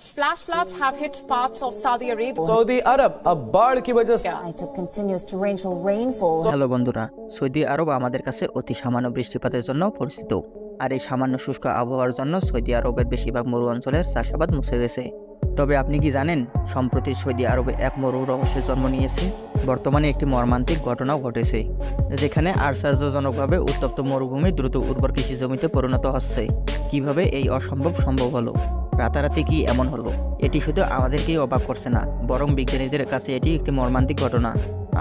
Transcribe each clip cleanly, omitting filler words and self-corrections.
Flash floods have hit parts of Saudi Arabia. Saudi Arab अब बाढ़ की वजह से continues torrential rainfall. হ্যালো বন্ধুরা, সৌদি আরব আমাদের কাছে অতি সামান্য বৃষ্টিপাতের জন্য পরিচিত। আর এই সামান্য শুষ্ক আবহাওয়ার জন্য সৌদি আরবের বেশিরভাগ মরু অঞ্চলের চাষাবাদ মুছে গেছে। তবে আপনি কি জানেন, সম্প্রতি সৌদি আরবে এক মরু রহস্যের জন্ম নিয়েছে। বর্তমানে একটি মর্মান্তিক ঘটনাও ঘটেছে, যেখানে আশ্চর্যজনকভাবে উত্তপ্ত মরুভূমি দ্রুত উর্বর কৃষি জমিতে পরিণত হচ্ছে। কিভাবে এই অসম্ভব সম্ভব হলো? রাতারাতি কি এমন হলো? এটি শুধু আমাদেরকেই অবাক করছে না, বরং বিজ্ঞানীদের কাছে এটি একটি মর্মান্তিক ঘটনা।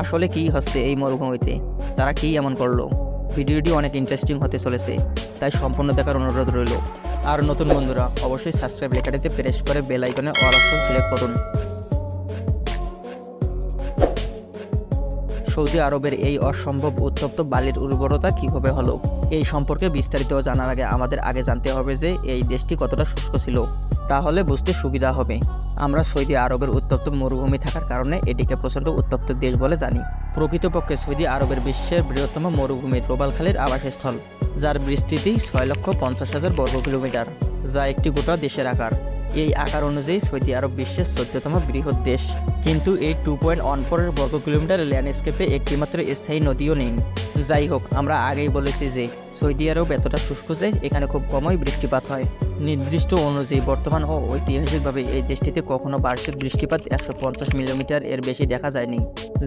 আসলে কি হচ্ছে এই মরুভূমিতে? তারা কি এমন করলো? ভিডিওটি অনেক ইন্টারেস্টিং হতে চলেছে, তাই সম্পূর্ণ দেখার অনুরোধ রইল। আর নতুন বন্ধুরা অবশ্যই সাবস্ক্রাইব লেখাটিতে প্রেস করে বেল আইকনে অল অপশন সিলেক্ট করুন। সৌদি আরবের এই অসম্ভব উত্তপ্ত বালির উর্বরতা কিভাবে হলো, এই সম্পর্কে বিস্তারিত জানার আগে আমাদের জানতে হবে যে এই দেশটি কতটা শুষ্ক ছিল, তাহলে বুঝতে সুবিধা হবে। আমরা সৌদি আরবের উত্তপ্ত মরুভূমি থাকার কারণে এটিকে প্রচণ্ড উত্তপ্ত দেশ বলে জানি। প্রকৃতপক্ষে সৌদি আরবের বিশ্বের বৃহত্তম মরুভূমি রোবাল খালির আবাসস্থল, যার বিস্তৃতি 6,50,000 বর্গ কিলোমিটার, যা একটি গোটা দেশের আকার। এই আকার অনুযায়ী সৌদি আরব বিশ্বের 14তম বৃহৎ দেশ। কিন্তু এই 2.14 বর্গ কিলোমিটার ল্যান্ডস্কেপে একটিমাত্র স্থায়ী নদীও নেই। যাই হোক, আমরা আগেই বলেছি যে সৌদি আরব এতটা শুষ্ক যে এখানে খুব কমই বৃষ্টিপাত হয়। নির্দিষ্ট অনুযায়ী বর্তমান ও ঐতিহাসিকভাবে এই দেশটিতে কখনো বার্ষিক বৃষ্টিপাত 150 মিলিমিটার এর বেশি দেখা যায়নি,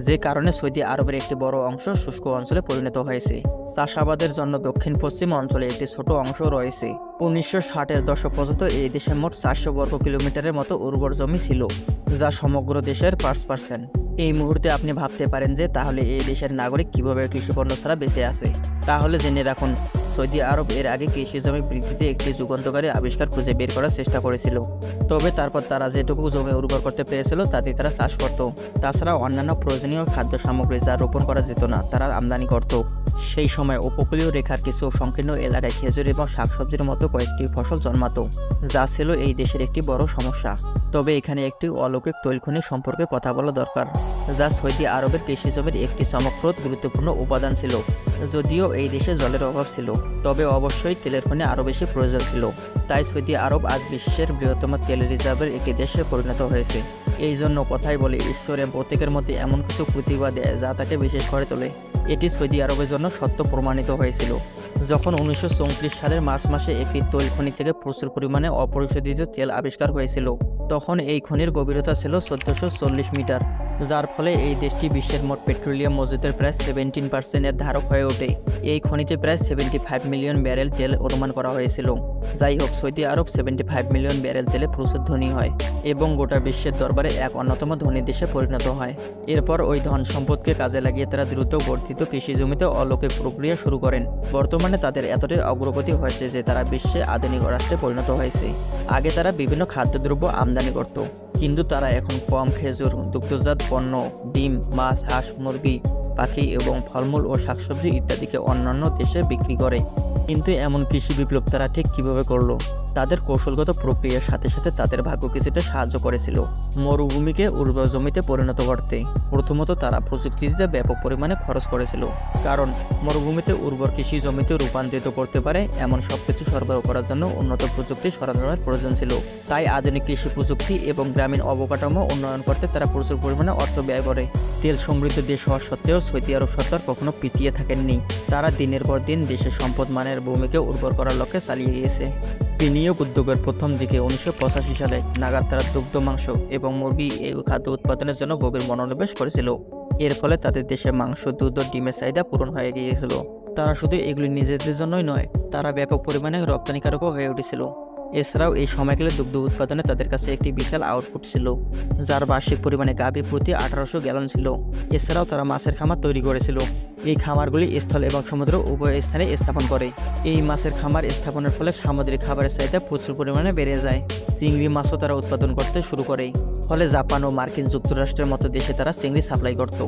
যে কারণে সৌদি আরবের একটি বড় অংশ শুষ্ক অঞ্চলে পরিণত হয়েছে। চাষাবাদের জন্য দক্ষিণ পশ্চিম অঞ্চলে একটি ছোট অংশ রয়েছে। 1960-এর দশক পর্যন্ত এই দেশে মোট 400 বর্গ কিলোমিটারের মতো উর্বর জমি ছিল, যা সমগ্র দেশের 5%। এই মুহূর্তে আপনি ভাবতে পারেন যে তাহলে এই দেশের নাগরিক কিভাবে কৃষিপণ্য ছাড়া বেঁচে আছে। তাহলে জেনে রাখুন, সৌদি আরব এর আগে কৃষি জমি বৃদ্ধিতে একটি যুগান্তকারী আবিষ্কার খুঁজে বের করার চেষ্টা করেছিল। তবে তারপর তারা যেটুকু জমি উর্বর করতে পেরেছিল তাতে তারা চাষ করত। তাছাড়া অন্যান্য প্রয়োজনীয় খাদ্য সামগ্রী যা রোপণ করা যেত না, তারা আমদানি করত। সেই সময় উপকূলীয় রেখার কিছু সংকীর্ণ এলাকায় খেজুর এবং শাকসবজির মতো কয়েকটি ফসল জন্মাতো, যা ছিল এই দেশের একটি বড় সমস্যা। তবে এখানে একটি অলৌকিক তৈল খনি সম্পর্কে কথা বলা দরকার, যা সৌদি আরবের কৃষি জমির একটি চমকপ্রদ গুরুত্বপূর্ণ উপাদান ছিল। যদিও এই দেশে জলের অভাব ছিল, তবে অবশ্যই তেলের খনি আরও বেশি প্রয়োজন ছিল। তাই সৌদি আরব আজ বিশ্বের বৃহত্তম তেল রিজার্ভের একটি দেশে পরিণত হয়েছে। এই জন্য কথাই বলে, ঈশ্বরের প্রত্যেকের মধ্যে এমন কিছু প্রতিভা দেয় যা তাকে বিশেষ করে তোলে। এটি সৌদি আরবের জন্য সত্য প্রমাণিত হয়েছিল যখন 1934 সালের মার্চ মাসে একটি তৈল খনি থেকে প্রচুর পরিমাণে অপরিশোধিত তেল আবিষ্কার হয়েছিল। তখন এই খনির গভীরতা ছিল 1440 মিটার, যার ফলে এই দেশটি বিশ্বের মোট পেট্রোলিয়াম মজুদের প্রায় 17% ধারক হয়ে ওঠে। এই খনিতে প্রায় 75 মিলিয়ন ব্যারেল তেল অনুমান করা হয়েছিল। যাই হোক, সৌদি আরব 75 মিলিয়ন ব্যারেল তেলে প্রচুর ধনী হয় এবং গোটা বিশ্বের দরবারে এক অন্যতম ধনী দেশে পরিণত হয়। এরপর ওই ধন সম্পদকে কাজে লাগিয়ে তারা দ্রুত বর্ধিত কৃষি জমিতে অলৌকিক প্রক্রিয়া শুরু করেন। বর্তমানে তাদের এতটাই অগ্রগতি হয়েছে যে তারা বিশ্বে আধুনিক রাষ্ট্রে পরিণত হয়েছে। আগে তারা বিভিন্ন খাদ্যদ্রব্য আমদানি করত, কিন্তু তারা এখন গম, খেজুর, দুগ্ধজাত পণ্য, ডিম, মাছ, হাঁস, মুরগি, পাখি এবং ফলমূল ও শাকসবজি ইত্যাদিকে অন্যান্য দেশে বিক্রি করে। কিন্তু এমন কৃষি বিপ্লব তারা ঠিক কিভাবে করলো? তাদের কৌশলগত প্রক্রিয়ার সাথে সাথে তাদের ভাগ্য কিছুটা সাহায্য করেছিল মরুভূমিকে উর্বর জমিতে পরিণত করতে। প্রথমত তারা প্রযুক্তিতে ব্যাপক পরিমাণে খরচ করেছিল, কারণ মরুভূমিতে উর্বর কৃষি জমিতে রূপান্তরিত করতে পারে এমন সবকিছু সরবরাহ করার জন্য উন্নত প্রযুক্তি সরঞ্জামের প্রয়োজন ছিল। তাই আধুনিক কৃষি প্রযুক্তি এবং গ্রামীণ অবকাঠামো উন্নয়ন করতে তারা প্রচুর পরিমাণে অর্থ ব্যয় করে। তেল সমৃদ্ধ দেশ হওয়া সত্ত্বেও সৌদি আরব সরকার কখনো পিছিয়ে থাকেননি। তারা দিনের পর দিন দেশের সম্পদ মানের ভূমিকে উর্বর করার লক্ষ্যে চালিয়ে গিয়েছে। বিনিয়োগ উদ্যোগের প্রথম দিকে 1985 সালে নাগাদ তারা দুগ্ধ, মাংস এবং মুরগি এই খাদ্য উৎপাদনের জন্য গভীর মনোনিবেশ করেছিল। এর ফলে তাদের দেশে মাংস, দুধ ও ডিমের চাহিদা পূরণ হয়ে গিয়েছিল। তারা শুধু এগুলি নিজেদের জন্যই নয়, তারা ব্যাপক পরিমাণে রপ্তানিকারকও হয়ে উঠেছিল। এছাড়াও এই সময়কালে দুগ্ধ উৎপাদনে তাদের কাছে একটি বিশাল আউটপুট ছিল, যার বার্ষিক পরিমাণে গাভী প্রতি 1800 গ্যালন ছিল। এছাড়াও তারা মাছের খামার তৈরি করেছিল। এই খামারগুলি স্থল এবং সমুদ্র উভয় স্থানে স্থাপন করে। এই মাছের খামার স্থাপনের ফলে সামুদ্রিক খাবারের চাহিদা প্রচুর পরিমাণে বেড়ে যায়। চিংড়ি মাছও তারা উৎপাদন করতে শুরু করে, ফলে জাপান ও মার্কিন যুক্তরাষ্ট্রের মতো দেশে তারা চিংড়ি সাপ্লাই করত।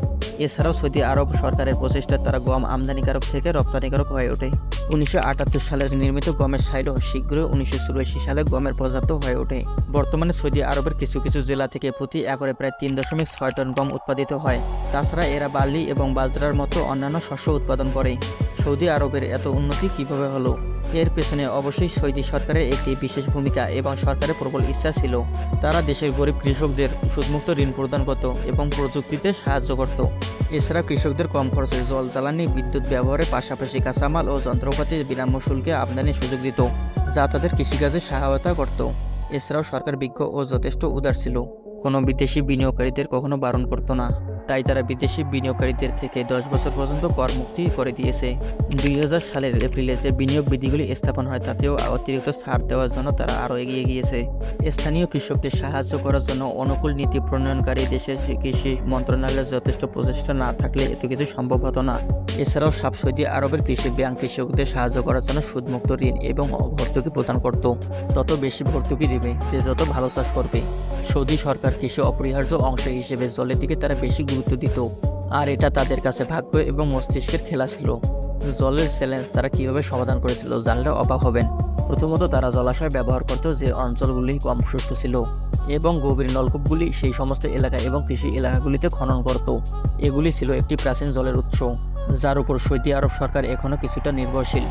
এছাড়াও সৌদি আরব সরকারের প্রচেষ্টায় তারা গম আমদানিকারক থেকে রপ্তানিকারক হয়ে ওঠে। 1978 সালে নির্মিত গমের সাইলো শীঘ্রই 1984 সালে গমের পর্যাপ্ত হয়ে ওঠে। বর্তমানে সৌদি আরবের কিছু কিছু জেলা থেকে প্রতি একরে প্রায় 3.6 টন গম উৎপাদিত হয়। তাছাড়া এরা বার্লি এবং বাজরার মতো অন্যান্য শস্য উৎপাদন করে। সৌদি আরবের এত উন্নতি কিভাবে হলো? এর পেছনে অবশ্যই সৌদি সরকারের একটি বিশেষ ভূমিকা এবং সরকারের প্রবল ইচ্ছা ছিল। তারা দেশের গরিব কৃষকদের সুদমুক্ত ঋণ প্রদান করত এবং প্রযুক্তিতে সাহায্য করত। এছাড়া কৃষকদের কম খরচে জল, জ্বালানি, বিদ্যুৎ ব্যবহারের পাশাপাশি কাঁচামাল ও যন্ত্রপাতি বিনামূল্য শুল্কে আমদানির সুযোগ দিত, যা তাদের কৃষিকাজে সহায়তা করত। এছাড়াও সরকার বিজ্ঞ ও যথেষ্ট উদার ছিল, কোনো বিদেশি বিনিয়োগকারীদের কখনো বারণ করত না। তাই তারা বিদেশি বিনিয়োগকারীদের থেকে 10 বছর পর্যন্ত কর মুক্তি করে দিয়েছে। 2000 সালের এপ্রিলে যে বিনিয়োগ বিধিগুলি স্থাপন হয় তাতেও অতিরিক্ত ছাড় দেওয়ার জন্য তারা আরও এগিয়ে গিয়েছে। স্থানীয় কৃষকদের সাহায্য করার জন্য অনুকূল নীতি প্রণয়নকারী দেশের কৃষি মন্ত্রণালয়ের যথেষ্ট প্রচেষ্টা না থাকলে এত কিছু সম্ভব হতো না। এছাড়াও সৌদি আরবের কৃষি ব্যাংক কৃষকদের সাহায্য করার জন্য সুদমুক্ত ঋণ এবং ভর্তুকি প্রদান করত। তত বেশি ভর্তুকি দেবে যে যত ভালো চাষ করবে। সৌদি সরকার কৃষি অপরিহার্য অংশ হিসেবে জলের দিকে তারা বেশি গুরুত্ব দিত, আর এটা তাদের কাছে ভাগ্য এবং মস্তিষ্কের খেলা ছিল। জলের চ্যালেঞ্জ তারা কীভাবে সমাধান করেছিল জানলে অবাক হবেন। প্রথমত তারা জলাশয় ব্যবহার করত যে অঞ্চলগুলি কম শুষ্ক ছিল, এবং গভীর নলকূপগুলি সেই সমস্ত এলাকা এবং কৃষি এলাকাগুলিতে খনন করত। এগুলি ছিল একটি প্রাচীন জলের উৎস, যার উপর সৌদি আরব সরকার এখনও কিছুটা নির্ভরশীল।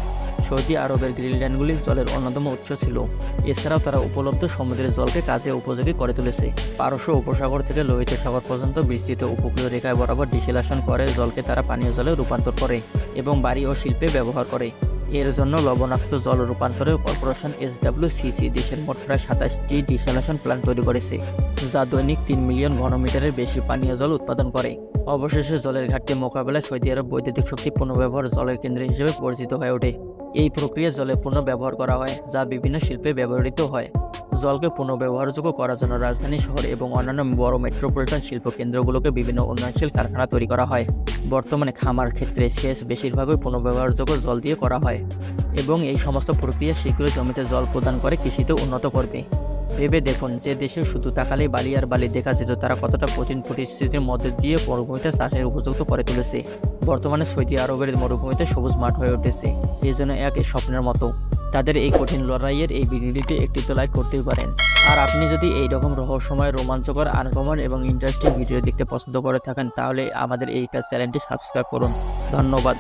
সৌদি আরবের গ্রিনল্যান্ডগুলি জলের অন্যতম উৎস ছিল। এছাড়াও তারা উপলব্ধ সমুদ্রের জলকে কাজে উপযোগী করে তুলেছে। পারস্য উপসাগর থেকে লোহিত সাগর পর্যন্ত বিস্তৃত উপকূলীয় রেখায় বরাবর ডিসেলেশন করে জলকে তারা পানীয় জলে রূপান্তর করে এবং বাড়ি ও শিল্পে ব্যবহার করে। এর জন্য লবণাক্ত জল রূপান্তরের কর্পোরেশন SWCC দেশের মোট প্রায় 27টি ডিসেলেশন প্ল্যান্ট তৈরি করেছে, যা দৈনিক 3 মিলিয়ন ঘনমিটারের বেশি পানীয় জল উৎপাদন করে। অবশেষে জলের ঘাটতি মোকাবেলায় সৌদি আরব বৈদ্যুতিক শক্তি পুনর্ব্যবহার জলের কেন্দ্র হিসেবে পরিচিত হয়ে ওঠে। এই প্রক্রিয়ায় জলে পুনর্ব্যবহার করা হয়, যা বিভিন্ন শিল্পে ব্যবহৃত হয়। জলকে পুনর্ব্যবহারযোগ্য করার জন্য রাজধানী শহর এবং অন্যান্য বড় মেট্রোপলিটন শিল্প কেন্দ্রগুলোকে বিভিন্ন উন্নয়নশীল কারখানা তৈরি করা হয়। বর্তমানে খামার ক্ষেত্রে সেচ বেশিরভাগই পুনর্ব্যবহারযোগ্য জল দিয়ে করা হয়, এবং এই সমস্ত প্রক্রিয়া শীঘ্রই জমিতে জল প্রদান করে কৃষিতে উন্নত করবে। ভেবে দেখুন, যে দেশে শুধু তাকালেই বালি আর বালি দেখা যেত, তারা কতটা কঠিন পরিস্থিতির মধ্যে দিয়ে মরুভূমিতে চাষের উপযুক্ত করে তুলেছে। বর্তমানে সৌদি আরবের মরুভূমিতে সবুজ মাঠ হয়ে উঠেছে, এই জন্য এক স্বপ্নের মতো। তাদের এই কঠিন লড়াইয়ের এই ভিডিওটিতে একটি তো লাইক করতেই পারেন। আর আপনি যদি এই রকম রহস্যময়, রোমাঞ্চকর, আনকমন এবং ইন্টারেস্টিং ভিডিও দেখতে পছন্দ করে থাকেন, তাহলে আমাদের এই চ্যানেলটি সাবস্ক্রাইব করুন। ধন্যবাদ।